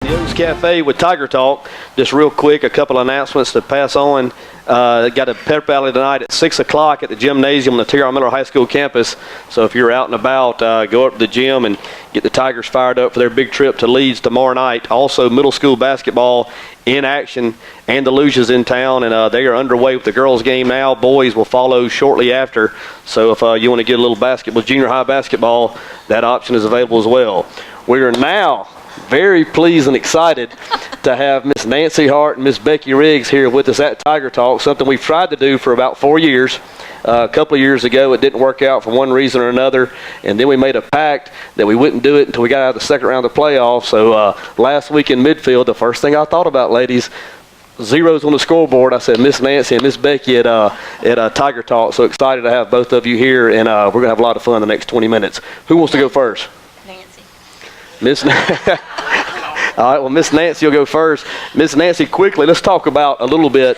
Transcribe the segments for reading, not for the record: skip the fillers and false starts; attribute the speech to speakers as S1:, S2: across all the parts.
S1: Joe's Cafe with Tiger Talk. Just real quick, a couple of announcements to pass on. Got a pep rally tonight at 6 o'clock at the gymnasium on the T.R. Miller High School campus. So if you're out and about, go up to the gym and get the Tigers fired up for their big trip to Leeds tomorrow night. Also, middle school basketball in action. Andalusia's in town, and they are underway with the girls' game now. Boys will follow shortly after. So if you want to get a little basketball, junior high basketball, that option is available as well. We are now very pleased and excited to have Miss Nancy Hart and Miss Becky Riggs here with us at Tiger Talk, something we've tried to do for about 4 years. A couple of years ago, it didn't work out for one reason or another, and then we made a pact that we wouldn't do it until we got out of the second round of the playoffs. So last week in midfield, the first thing I thought about, ladies, zeros on the scoreboard. I said Miss Nancy and Miss Becky at Tiger Talk. So excited to have both of you here, and we're going to have a lot of fun the next 20 minutes. Who wants to go first?
S2: Nancy.
S1: Miss All right, well, Miss Nancy will go first. Miss Nancy, quickly, let's talk about a little bit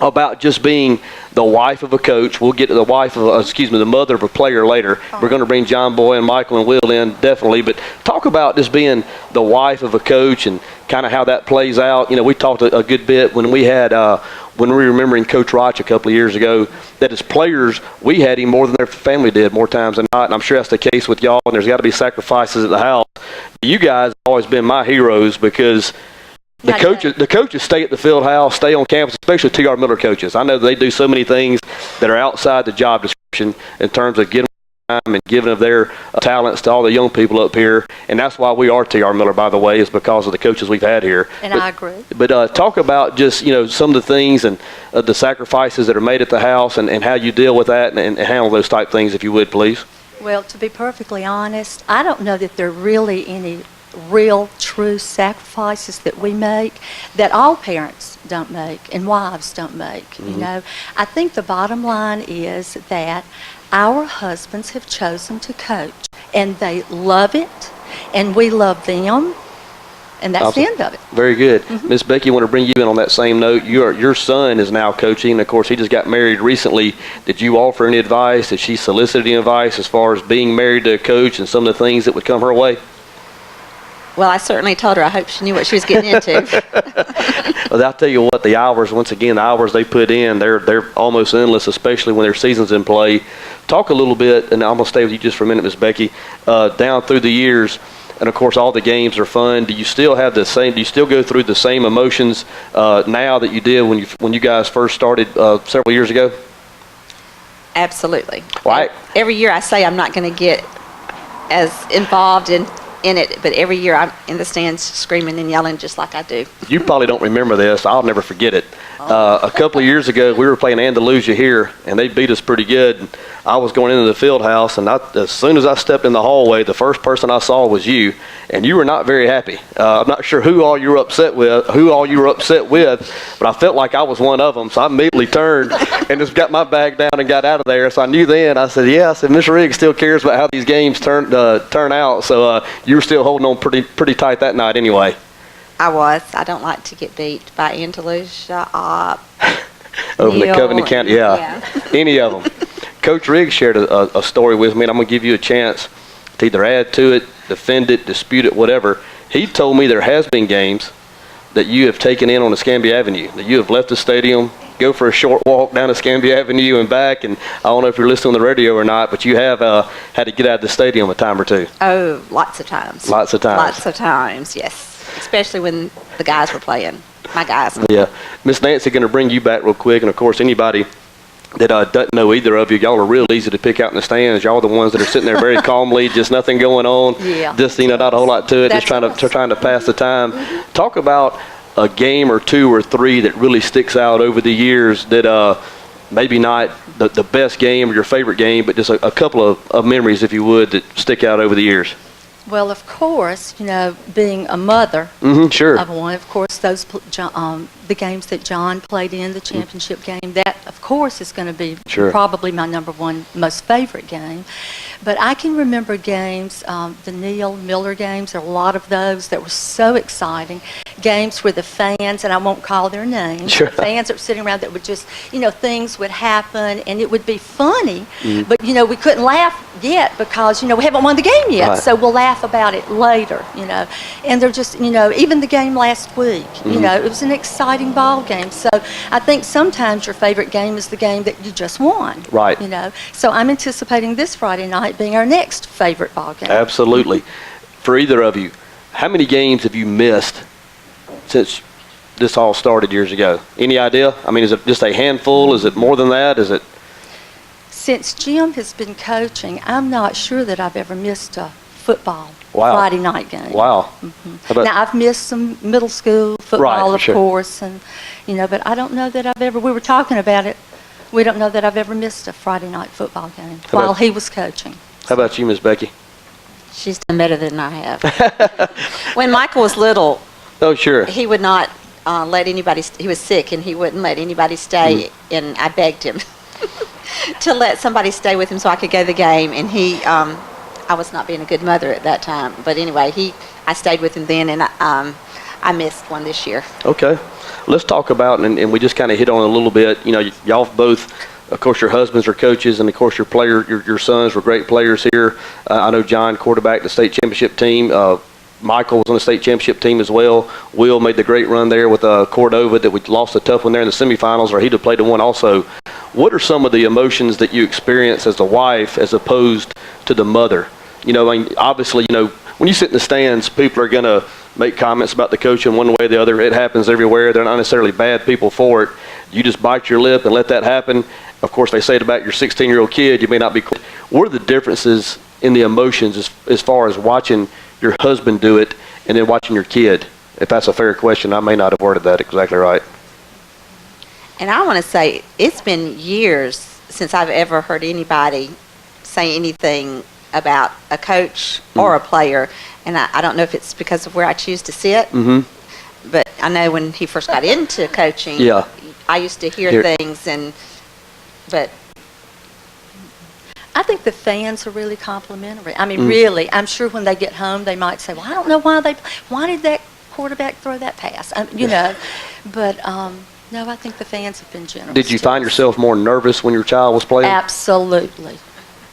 S1: about just being the wife of a coach. We'll get to the wife of, the mother of a player later. We're going to bring John Boy and Michael and Will in, definitely. But talk about just being the wife of a coach and kind of how that plays out. You know, we talked a good bit when we had, when we were remembering Coach Roch a couple of years ago, that as players, we had him more than their family did more times than not. And I'm sure that's the case with y'all, and there's got to be sacrifices at the house. You guys have always been my heroes because the coaches stay at the field house, stay on campus, especially T.R. Miller coaches. I know they do so many things that are outside the job description in terms of getting time and giving of their talents to all the young people up here. And that's why we are T.R. Miller, by the way, is because of the coaches we've had here.
S2: And I agree.
S1: But talk about just, you know, some of the things and the sacrifices that are made at the house and how you deal with that and handle those type things, if you would, please.
S2: Well, to be perfectly honest, I don't know that there are really any real, true sacrifices that we make that all parents don't make and wives don't make. Mm-hmm. You know, I think the bottom line is that our husbands have chosen to coach, and they love it, and we love them, and that's
S1: awesome.
S2: The end of it.
S1: Very good. Miss Becky, I want to bring you in on that same note. Your son is now coaching. Of course, he just got married recently. Did you offer any advice? Did she solicit any advice as far as being married to a coach and some of the things that would come her way?
S3: Well, I certainly told her I hope she knew what she was getting into.
S1: Well, I'll tell you what, the hours they put in, they're almost endless, especially when their season's in play. Talk a little bit, and I'm going to stay with you just for a minute, Miss Becky, down through the years. And of course, all the games are fun. Do you still have the same? Do you still go through the same emotions now that you did when you guys first started several years ago?
S3: Absolutely.
S1: Right.
S3: Every year I say I'm not going to get as involved in it, but every year I'm in the stands screaming and yelling just like I do. You
S1: probably don't remember this. I'll never forget it. A couple of years ago, we were playing Andalusia here, and they beat us pretty good. I was going into the field house, and as soon as I stepped in the hallway, the first person I saw was you, and you were not very happy. I'm not sure who all you were upset with, but I felt like I was one of them, so I immediately turned and just got my bag down and got out of there. So I knew then. I said, Miss Riggs still cares about how these games turn out. So you were still holding on pretty tight that night anyway.
S3: I was. I don't like to get beat by Andalusia,
S1: over the Covenant County, yeah. Any of them. Coach Riggs shared a story with me, and I'm going to give you a chance to either add to it, defend it, dispute it, whatever. He told me there has been games that you have taken in on Escambia Avenue, that you have left the stadium, go for a short walk down Escambia Avenue and back, and I don't know if you're listening on the radio or not, but you have had to get out of the stadium a time or two.
S3: Oh, lots of times.
S1: Lots of times.
S3: Lots of times, yes. Especially when the guys were playing, my guys.
S1: Yeah. Miss Nancy, going to bring you back real quick, and of course anybody that doesn't know either of you, y'all are real easy to pick out in the stands. Y'all are the ones that are sitting there very calmly, just nothing going on.
S2: Yeah.
S1: Just, not a whole lot to it, just trying to pass the time. Talk about a game or two or three that really sticks out over the years that maybe not the best game or your favorite game, but just a couple of memories, if you would, that stick out over the years.
S2: Well, of course, being a mother
S1: sure.
S2: of one, of course, the games that John played in, the championship game, that, of course, is going to be probably my number one most favorite game. But I can remember games, the Neil Miller games, there were a lot of those that were so exciting. Games where the fans, and I won't call their names,
S1: Sure.
S2: the fans that were sitting around that would just, things would happen and it would be funny, but, we couldn't laugh yet because, we haven't won the game yet,
S1: Right.
S2: so we'll laugh about it later, And they're just, even the game last week, it was an exciting ball game. So I think sometimes your favorite game is the game that you just won.
S1: Right.
S2: So I'm anticipating this Friday night being our next favorite ball game.
S1: Absolutely. For either of you, how many games have you missed since this all started years ago? Any idea? I mean, is it just a handful? Is it more than that? Is it?
S2: Since Jim has been coaching, I'm not sure that I've ever missed a football
S1: Wow.
S2: Friday night game.
S1: Wow. How about,
S2: Now, I've missed some middle school football,
S1: Right,
S2: of
S1: sure.
S2: course, and but I don't know that I've ever. We were talking about it. We don't know that I've ever missed a Friday night football game
S1: How
S2: while
S1: about-
S2: he was coaching.
S1: how about you, Miss Becky?
S3: She's done better than I have. When Michael was little,
S1: Oh, sure.
S3: he would not let anybody, he was sick and he wouldn't let anybody stay, and I begged him to let somebody stay with him so I could go to the game, and I was not being a good mother at that time, but anyway, I stayed with him then, and I missed one this year.
S1: Okay. Let's talk about, and we just kind of hit on it a little bit, y'all both, of course, your husbands are coaches, and of course, your sons were great players here. I know John quarterbacked the state championship team. Michael was on the state championship team as well. Will made the great run there with Cordova that we lost a tough one there in the semifinals, or he'd have played the one also. What are some of the emotions that you experience as the wife as opposed to the mother? I mean, obviously, when you sit in the stands, people are going to make comments about the coach in one way or the other. It happens everywhere. They're not necessarily bad people for it. You just bite your lip and let that happen. Of course, they say it about your 16-year-old kid. You may not be. What are the differences in the emotions as far as watching your husband do it and then watching your kid? If that's a fair question, I may not have worded that exactly right.
S3: And I want to say, it's been years since I've ever heard anybody say anything about a coach or a player. And I don't know if it's because of where I choose to sit, but I know when he first got into coaching,
S1: Yeah.
S3: I used to hear things, but
S2: I think the fans are really complimentary. I mean, really, I'm sure when they get home, they might say, well, I don't know why did that quarterback throw that pass? But no, I think the fans have been generous.
S1: Did you
S2: to
S1: find
S2: us.
S1: yourself more nervous when your child was playing?
S2: Absolutely.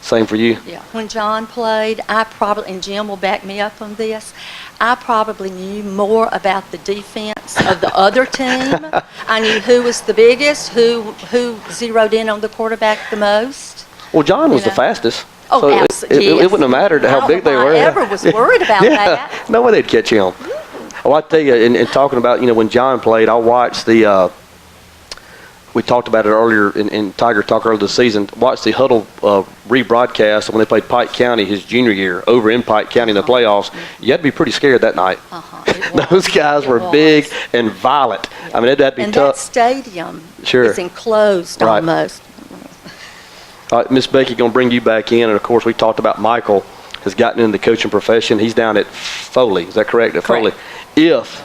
S1: Same for you?
S2: Yeah. When John played, and Jim will back me up on this, I probably knew more about the defense of the other team. I knew who was the biggest, who zeroed in on the quarterback the most.
S1: Well, John was the fastest.
S2: Oh,
S1: so
S2: absolutely.
S1: it wouldn't have mattered how big they were.
S2: I ever was worried about that.
S1: No way they'd catch him. Well, I tell you, in talking about, when John played, I watched we talked about it earlier in Tiger Talk earlier this season, watched the Hudl rebroadcast when they played Pike County his junior year over in Pike County in the playoffs. You had to be pretty scared that night. Those guys were big and violent. I mean, it had to be
S2: and
S1: tough.
S2: that stadium
S1: Sure.
S2: is enclosed
S1: Right.
S2: almost.
S1: All right, Miss Becky, going to bring you back in. And, of course, we talked about Michael has gotten into the coaching profession. He's down at Foley. Is that correct? At Foley. If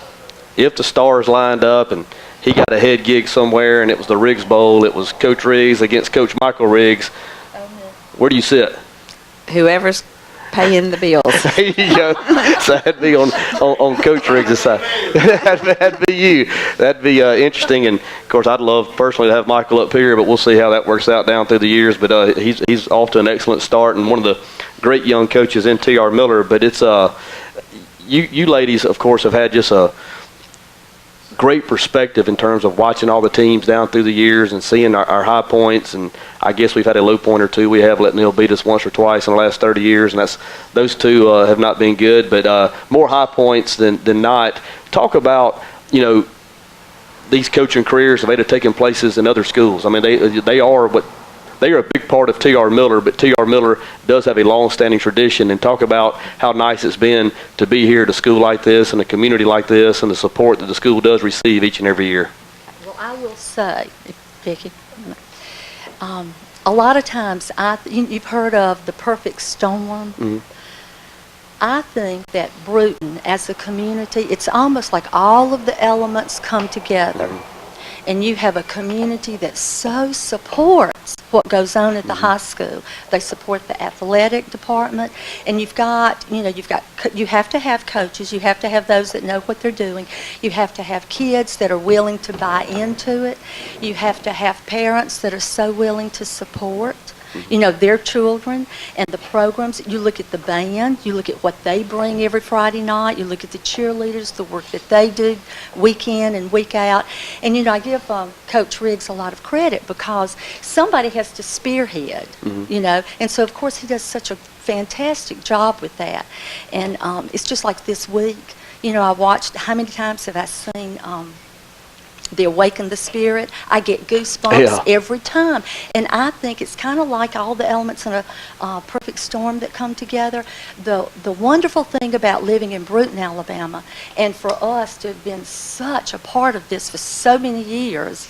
S1: the stars lined up and he got a head gig somewhere and it was the Riggs Bowl, it was Coach Riggs against Coach Michael Riggs, where do you sit?
S3: whoever's paying the bills.
S1: There you go. So that'd be on Coach Riggs' side. That'd be you. That'd be interesting. And, of course, I'd love personally to have Michael up here, but we'll see how that works out down through the years. But he's off to an excellent start and one of the great young coaches in T.R. Miller. But it's you ladies, of course, have had just a great perspective in terms of watching all the teams down through the years and seeing our high points, and I guess we've had a low point or two. We have let Neil beat us once or twice in the last 30 years, and those two have not been good, but more high points than not. Talk about, these coaching careers have taken places in other schools. I mean, they are a big part of T.R. Miller, but T.R. Miller does have a long-standing tradition. And talk about how nice it's been to be here at a school like this and a community like this and the support that the school does receive each and every year.
S2: Well, I will say, Becky, a lot of times you've heard of the perfect storm.
S1: Mm-hmm.
S2: I think that Bruton, as a community, it's almost like all of the elements come together.
S1: Mm-hmm.
S2: And you have a community that so supports what goes on at the high school. They support the athletic department, and you have to have coaches. You have to have those that know what they're doing. You have to have kids that are willing to buy into it. You have to have parents that are so willing to support their children and the programs. You look at the band, you look at what they bring every Friday night, you look at the cheerleaders, the work that they do week in and week out. And, I give Coach Riggs a lot of credit because somebody has to spearhead, and so, of course, he does such a fantastic job with that. And it's just like this week, I watched, how many times have I seen the Awaken the Spirit? I get goosebumps every time. And I think it's kind of like all the elements in a perfect storm that come together. The wonderful thing about living in Bruton, Alabama, and for us to have been such a part of this for so many years,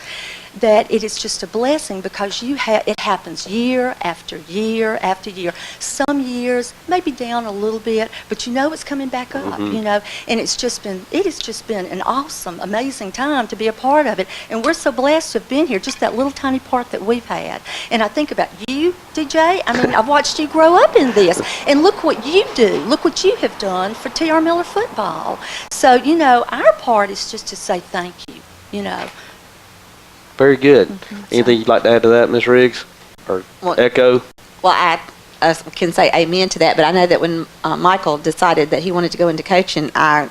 S2: that it is just a blessing because it happens year after year after year. Some years maybe down a little bit, but it's coming back up, and it has just been an awesome, amazing time to be a part of it. And we're so blessed to have been here, just that little tiny part that we've had. And I think about you, DJ. I mean, I've watched you grow up in this, and look what you do. Look what you have done for T.R. Miller football. So, our part is just to say thank you,
S1: Very good. Anything you'd like to add to that, Ms. Riggs? Or echo?
S3: Well, I can say amen to that, but I know that when Michael decided that he wanted to go into coaching, I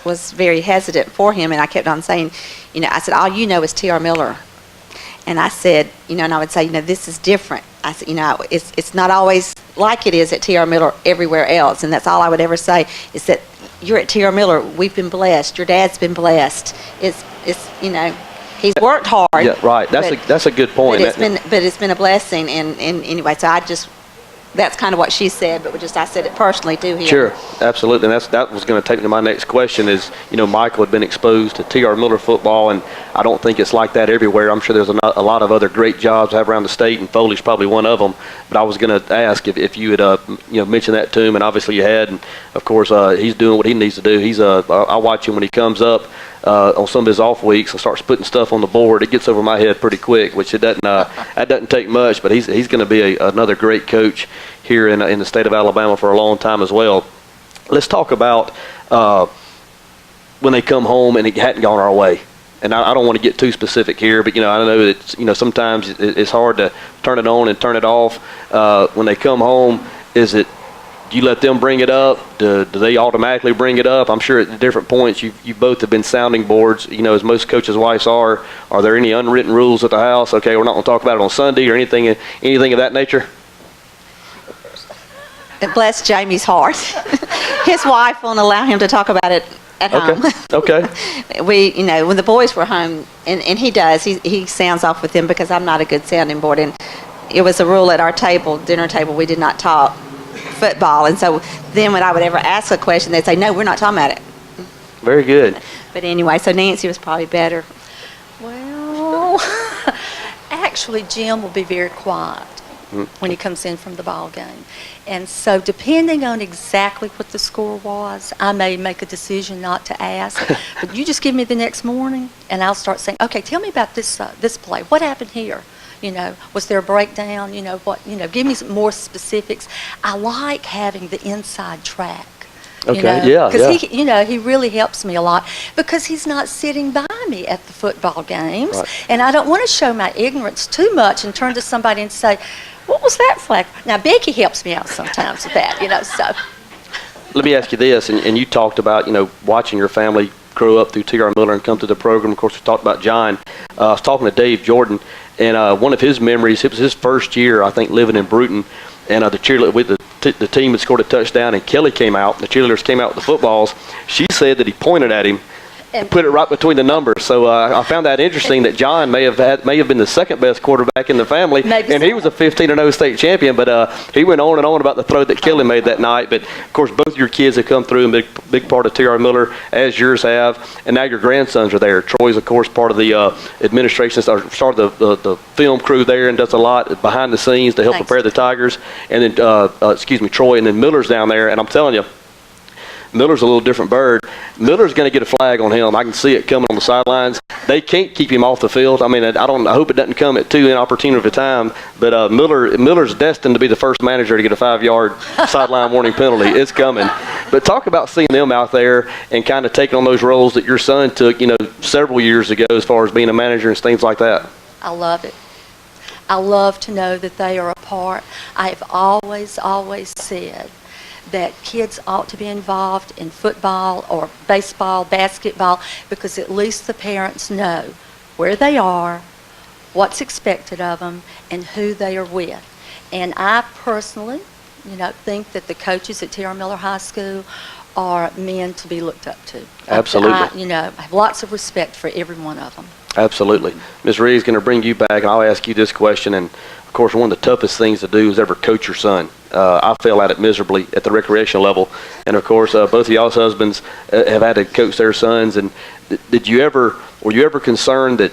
S3: was very hesitant for him, and I kept on saying, I said, all you know is T.R. Miller. And I said, and I would say, this is different. I said, it's not always like it is at T.R. Miller everywhere else, and that's all I would ever say is that you're at T.R. Miller, we've been blessed, your dad's been blessed. It's he's worked hard.
S1: Yeah, right. That's a good point.
S3: But it's been a blessing, and anyway, so that's kind of what she said, but I said it personally to him.
S1: Sure, absolutely, and that was going to take me to my next question. Is Michael had been exposed to T.R. Miller football, and I don't think it's like that everywhere. I'm sure there's a lot of other great jobs I have around the state, and Foley's probably one of them. But I was going to ask if you had mentioned that to him, and obviously you had, and of course he's doing what he needs to do. I watch him when he comes up on some of his off weeks and starts putting stuff on the board. It gets over my head pretty quick, which it doesn't that doesn't take much. But he's going to be another great coach here in the state of Alabama for a long time as well. Let's talk about when they come home and it hadn't gone our way. And I don't want to get too specific here, but I know that sometimes it's hard to turn it on and turn it off. When they come home, do you let them bring it up? Do they automatically bring it up? I'm sure at different points you both have been sounding boards, as most coaches' wives are. Are there any unwritten rules at the house? Okay, we're not going to talk about it on Sunday or anything of that nature?
S3: Bless Jamie's heart. His wife won't allow him to talk about it at home.
S1: Okay.
S3: When the boys were home, and he does, he sounds off with them because I'm not a good sounding board. And it was a rule at our dinner table, we did not talk football. And so then when I would ever ask a question, they'd say, no, we're not talking about it.
S1: Very good.
S3: But anyway, so Nancy was probably better.
S2: Well, actually, Jim will be very quiet when he comes in from the ball game. And so depending on exactly what the score was, I may make a decision not to ask. But you just give me the next morning, and I'll start saying, okay, tell me about this play. What happened here? Was there a breakdown? Give me some more specifics. I like having the inside track.
S1: Okay,
S2: because he really helps me a lot because he's not sitting by me at the football games.
S1: Right.
S2: And I don't want to show my ignorance too much and turn to somebody and say, what was that flag? Now, Becky helps me out sometimes with that, so.
S1: Let me ask you this, and you talked about, watching your family grow up through T.R. Miller and come to the program. Of course, we talked about John. I was talking to Dave Jordan, and one of his memories, it was his first year, I think, living in Bruton, and the cheerleader with the team had scored a touchdown, and Kelly came out, the cheerleaders came out with the footballs. She said that he pointed at him and put it right between the numbers. So I found that interesting that John may have been the second best quarterback in the family, and he was a 15-0 state champion. But he went on and on about the throw that Kelly made that night. But of course, both your kids have come through, and big part of T.R. Miller, as yours have, and now your grandsons are there. Troy's, of course, part of the administration, started the film crew there, and does a lot behind the scenes to help prepare the Tigers. And then, Troy, and then Miller's down there, and I'm telling you, Miller's a little different bird. Miller's going to get a flag on him. I can see it coming on the sidelines. They can't keep him off the field. I mean, I hope it doesn't come at too inopportune of a time. But Miller's destined to be the first manager to get a 5-yard sideline warning penalty. It's coming. But talk about seeing them out there and kind of taking on those roles that your son took, several years ago as far as being a manager and things like that.
S2: I love it. I love to know that they are a part. I have always said that kids ought to be involved in football or baseball, basketball, because at least the parents know where they are, what's expected of them, and who they are with. And I personally, think that the coaches at T.R. Miller High School are men to be looked up to.
S1: Absolutely.
S2: I have lots of respect for every one of them.
S1: Absolutely. Ms. Reed's going to bring you back, and I'll ask you this question. And, of course, one of the toughest things to do is ever coach your son. I fail at it miserably at the recreational level. And, of course, both of y'all's husbands have had to coach their sons. And were you ever concerned that,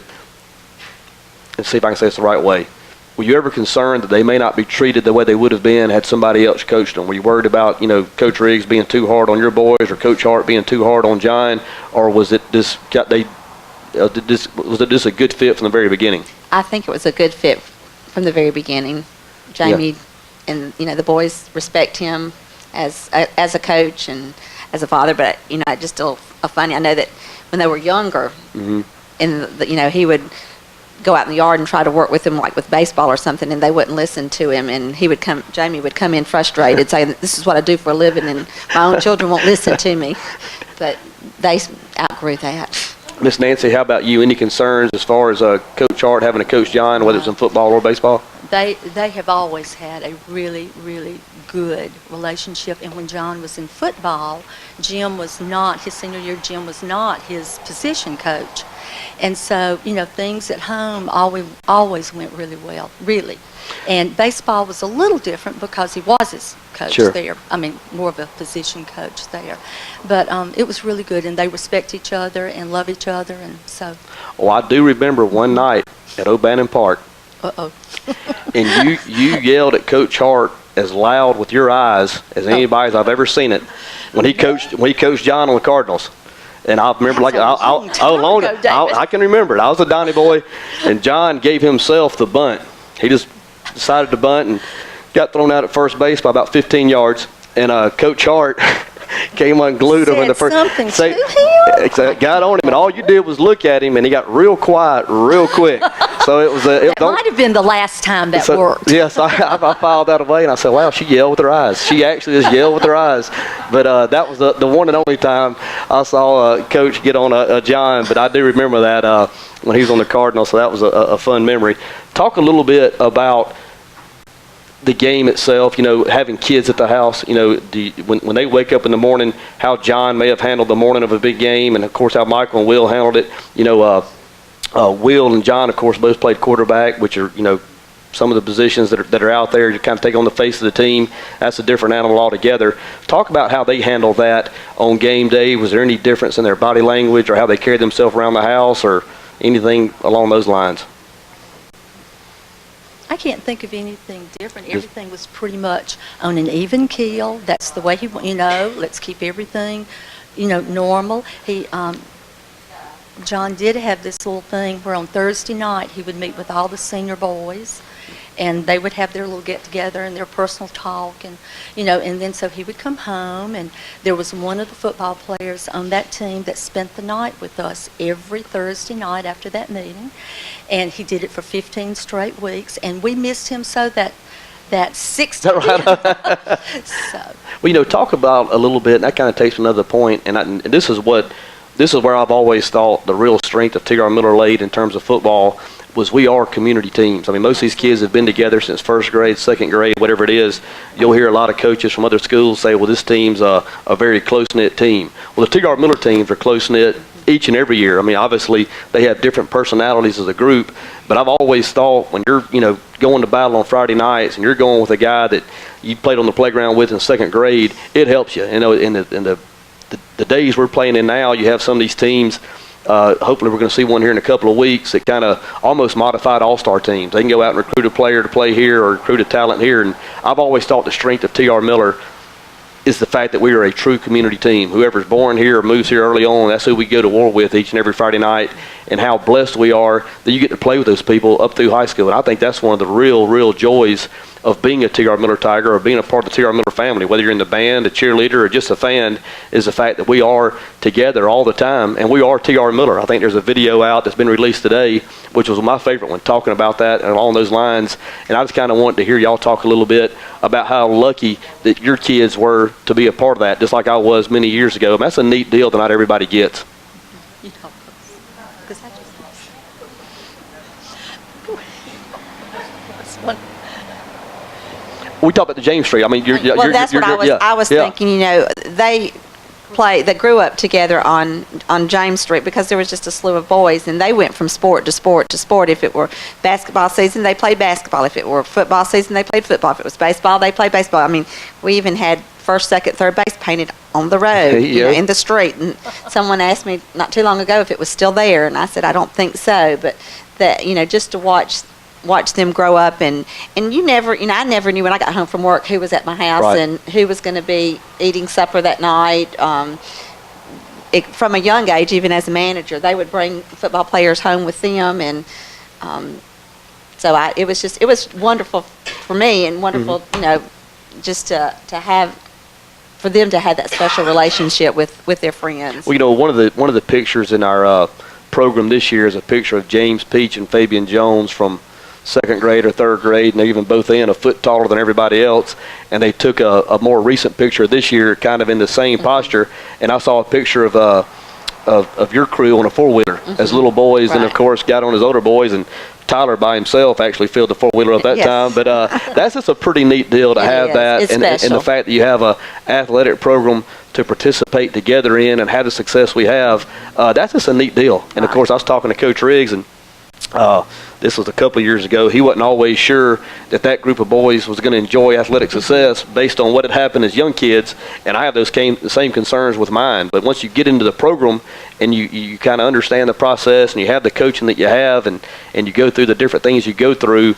S1: let's see if I can say this the right way, were you ever concerned that they may not be treated the way they would have been had somebody else coached them? Were you worried about, Coach Riggs being too hard on your boys or Coach Hart being too hard on John? Or was it just was it just a good fit from the very beginning?
S3: I think it was a good fit from the very beginning. Jamie and the boys respect him as a coach and as a father, but it's just still funny. I know that when they were younger, and he would go out in the yard and try to work with them like with baseball or something, and they wouldn't listen to him, and Jamie would come in frustrated saying, "This is what I do for a living, and my own children won't listen to me." But they outgrew that.
S1: Miss Nancy, how about you? Any concerns as far as Coach Hart having to coach John, whether it's in football or baseball?
S2: They have always had a really, really good relationship. And when John was in football, his senior year, Jim was not his position coach. And so, things at home always went really well, really. And baseball was a little different because he was his coach there. I mean, more of a position coach there. But it was really good, and they respect each other and love each other, and so.
S1: Well, I do remember one night at O'Bannon Park. And you yelled at Coach Hart as loud with your eyes as anybody's I've ever seen it when he coached John on the Cardinals. And I remember I can remember it. I was a Donnie boy, and John gave himself the bunt. He just decided to bunt and got thrown out at first base by about 15 yards. And Coach Hart came unglued him in the first. Got on him, and all you did was look at him, and he got real quiet real quick. So it was. That
S2: might have been the last time that worked.
S1: Yes, I filed that away, and I said, "Wow, she yelled with her eyes. She actually just yelled with her eyes." But that was the one and only time I saw Coach get on a John. But I do remember that when he was on the Cardinals, so that was a fun memory. Talk a little bit about the game itself, having kids at the house, when they wake up in the morning, how John may have handled the morning of a big game, and of course how Michael and Will handled it. Will and John, of course, both played quarterback, which are, some of the positions that are out there to kind of take on the face of the team. That's a different animal altogether. Talk about how they handled that on game day. Was there any difference in their body language or how they carried themselves around the house or anything along those lines?
S2: I can't think of anything different. Everything was pretty much on an even keel. That's the way let's keep everything, normal. John did have this little thing where on Thursday night he would meet with all the senior boys, and they would have their little get-together and their personal talk, and and then so he would come home, and there was one of the football players on that team that spent the night with us every Thursday night after that meeting, and he did it for 15 straight weeks, and we missed him so that 60. So.
S1: Well, talk about a little bit, and that kind of takes another point, and this is where I've always thought the real strength of T.R. Miller laid in terms of football was we are community teams. I mean, most of these kids have been together since first grade, second grade, whatever it is. You'll hear a lot of coaches from other schools say, well, this team's a very close-knit team. Well, the T.R. Miller teams are close-knit each and every year. I mean, obviously, they have different personalities as a group, but I've always thought when you're, going to battle on Friday nights and you're going with a guy that you played on the playground with in second grade, it helps you. In the days we're playing in now, you have some of these teams. Hopefully we're going to see one here in a couple of weeks that kind of almost modified all-star teams. They can go out and recruit a player to play here or recruit a talent here. And I've always thought the strength of T.R. Miller is the fact that we are a true community team. Whoever's born here or moves here early on, that's who we go to war with each and every Friday night, and how blessed we are that you get to play with those people up through high school. And I think that's one of the real joys of being a T.R. Miller Tiger or being a part of the T.R. Miller family, whether you're in the band, a cheerleader, or just a fan, is the fact that we are together all the time, and we are T.R. Miller. I think there's a video out that's been released today, which was my favorite one, talking about that and along those lines. And I just kind of wanted to hear y'all talk a little bit about how lucky that your kids were to be a part of that, just like I was many years ago. And that's a neat deal that not everybody gets.
S3: You know, 'cause I just
S1: We talked about the James Street. I mean,
S3: well, that's what I was thinking. You know, they grew up together on James Street because there was just a slew of boys, and they went from sport to sport to sport. If it were basketball season, they played basketball. If it were football season, they played football. If it was baseball, they played baseball. I mean, we even had first, second, third base painted on the road, you know, in the street. And someone asked me not too long ago if it was still there, and I said I don't think so. But that, you know, just to watch them grow up, and you never, you know, I never knew when I got home from work who was at my house
S1: Right.
S3: and who was going to be eating supper that night. From a young age, even as a manager, they would bring football players home with them, and so it was wonderful for me, and wonderful, you know, just to have, for them to have that special relationship with their friends.
S1: Well, you know, one of the pictures in our program this year is a picture of James Peach and Fabian Jones from second grade or third grade, and they're even both a foot taller than everybody else. And they took a more recent picture this year, kind of in the same posture. And I saw a picture of your crew on a four-wheeler as little boys, and of course got on as older boys. And Tyler by himself actually filled the four-wheeler up that time. But that's just a pretty neat deal to have that, and the fact that you have a athletic program to participate together in and have the success we have. That's just a neat deal. And of course, I was talking to Coach Riggs, and this was a couple of years ago. He wasn't always sure that group of boys was going to enjoy athletic success based on what had happened as young kids, and I have the same concerns with mine. But once you get into the program and you kind of understand the process, and you have the coaching that you have, and you go through the different things you go through,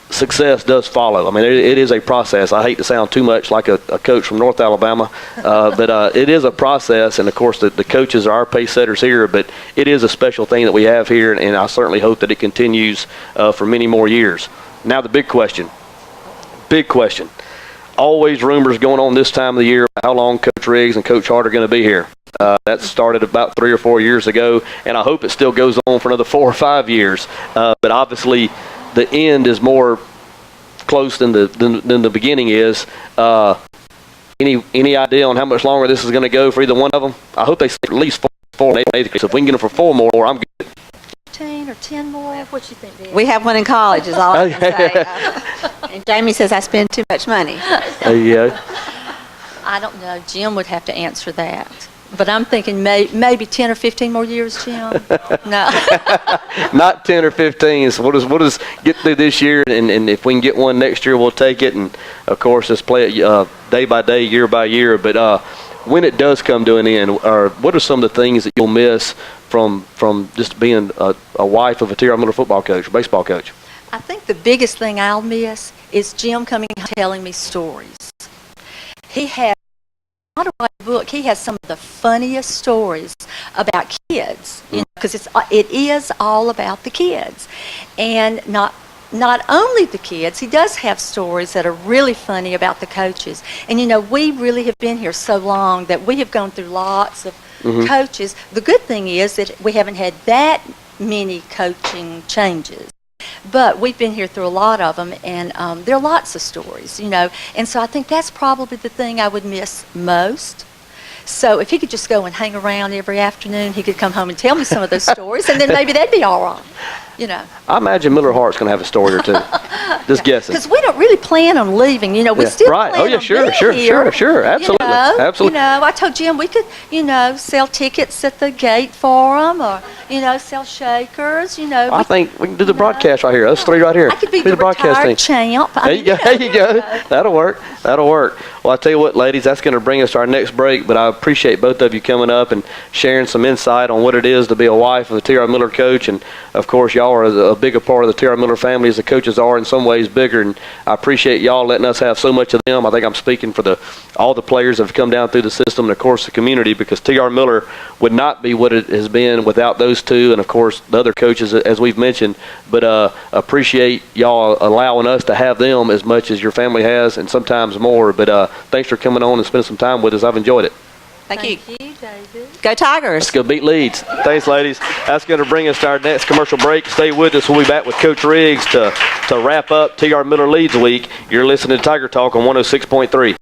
S1: success does follow. I mean, it is a process. I hate to sound too much like a coach from North Alabama, but it is a process, and of course the coaches are our pace setters here, but it is a special thing that we have here, and I certainly hope that it continues for many more years. Now the big question. Always rumors going on this time of the year about how long Coach Riggs and Coach Hart are going to be here. That started about 3 or 4 years ago, and I hope it still goes on for another 4 or 5 years. But obviously, the end is more close than the beginning is. Any idea on how much longer this is going to go for either one of them? I hope they stay at least 4 in 8th grade. So if we can get them for 4 more, I'm good.
S2: 15 or 10 more? What you think, Dad?
S3: We have one in college, is all I can say. And Jamie says I spend too much money.
S1: Yeah.
S2: I don't know. Jim would have to answer that. But I'm thinking maybe 10 or 15 more years, Jim. No.
S1: Not 10 or 15. So we'll just get through this year, and if we can get one next year, we'll take it. And, of course, just play it day by day, year by year. But when it does come to an end, what are some of the things that you'll miss from just being a wife of a T.R. Miller football coach or baseball coach?
S2: I think the biggest thing I'll miss is Jim coming and telling me stories. He had not a book. He has some of the funniest stories about kids, you know, because it is all about the kids, and not only the kids. He does have stories that are really funny about the coaches. And you know, we really have been here so long that we have gone through lots of coaches. The good thing is that we haven't had that many coaching changes. But we've been here through a lot of them, and there are lots of stories, you know. And so I think that's probably the thing I would miss most. So if he could just go and hang around every afternoon, he could come home and tell me some of those stories, and then maybe that'd be all right, you know.
S1: I imagine Miller Hart's going to have a story or two. Just guessing.
S2: Because we don't really plan on leaving, you know. We still plan on being here.
S1: Sure. Absolutely. Absolutely.
S2: You know, I told Jim we could, you know, sell tickets at the gate for them, or, you know, sell shakers, you know.
S1: I think we can do the broadcast right here. Us three right here.
S2: I could be the retired champ.
S1: There you go. That'll work. Well, I tell you what, ladies, that's going to bring us to our next break, but I appreciate both of you coming up and sharing some insight on what it is to be a wife of a T.R. Miller coach, and, of course, y'all are a bigger part of the T.R. Miller family as the coaches are in some ways bigger, and I appreciate y'all letting us have so much of them. I think I'm speaking for all the players that have come down through the system and, of course, the community, because T.R. Miller would not be what it has been without those two and, of course, the other coaches, as we've mentioned. But appreciate y'all allowing us to have them as much as your family has and sometimes more. But thanks for coming on and spending some time with us. I've enjoyed it.
S3: Thank you.
S2: Thank you, David.
S3: Go Tigers.
S1: Let's go beat Leeds. Thanks, ladies. That's going to bring us to our next commercial break. Stay with us. We'll be back with Coach Riggs to wrap up T.R. Miller Leeds Week. You're listening to Tiger Talk on 106.3.